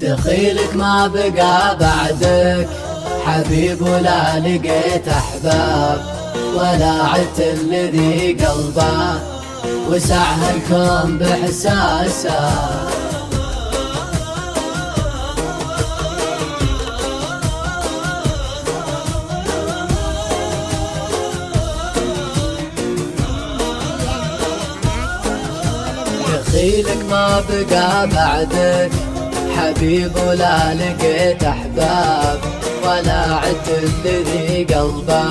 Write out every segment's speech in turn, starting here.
دخيلك ما بقى بعدك حبيب، ولا لقيت أحباب، ولا عدت الذي قلبه وسعها الكون بإحساسه. دخيلك ما بقى بعدك حبيب، ولا لقيت أحباب، ولا عدت الذي قلبه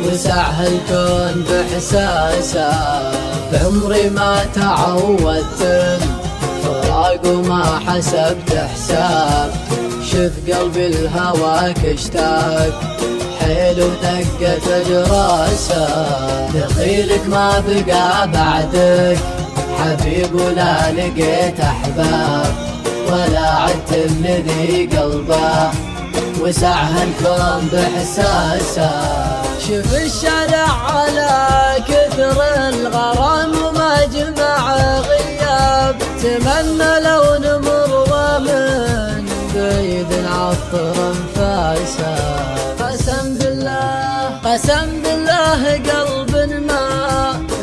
وسعها الكون بإحساسه. بعمري ما تعودت فراق وما حسبت حساب، شف قلبي لهواك اشتاق حيل ودقت أجراسه. دخيلك ما بقى بعدك حبيب، ولا لقيت أحباب، ولا عدت الذي قلبه وسعها الكون بإحساسه. شوف الشارع على كثر الغرام وما جمع غياب، تمنى لو نمر ومن بعيد عطر انفاسه. قسم بالله قلب ما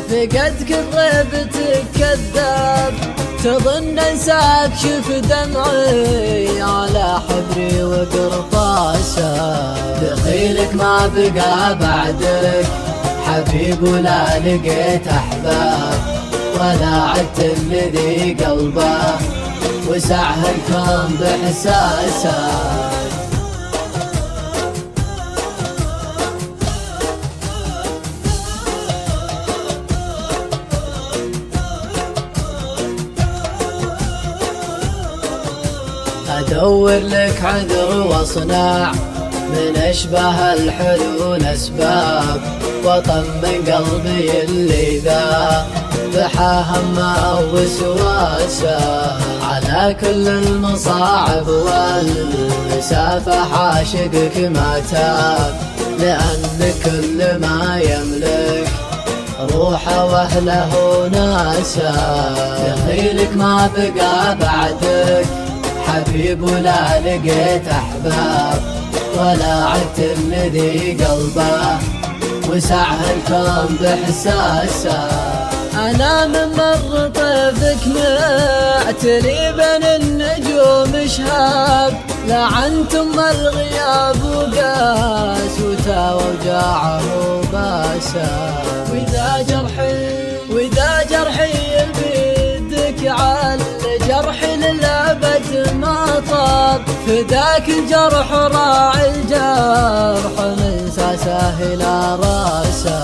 فقدك غيبتك كذاب، تظن انساك شوف دمعي على حبري وقرطاسه. دخيلك ما بقى بعدك حبيب، ولا لقيت أحباب، ولا عدت الذي قلبه وسعها الكون بإحساسه. أدور لك عذر واصنع من أشبه الحلول أسباب، وطمن قلبي اللي ذا بحا همه وسواسه. على كل المصاعب والمسافة عاشقك ما تاب، لأن كل ما يملك روحه واهله وناسه. دخيلك ما بقى بعدك حبيب، ولا لقيت أحباب، ولا عدت الذي قلبه وسعها الكون بإحساسه. أنا من مر طيفك معتلي بين النجوم شهاب، لعنتم الغياب وقاس وجاعه وباسه. وإذا جرحي بيدك على جرحي للأبد ما طاب، فداك الجرح راعي الجرح من ساسه إلى راسه.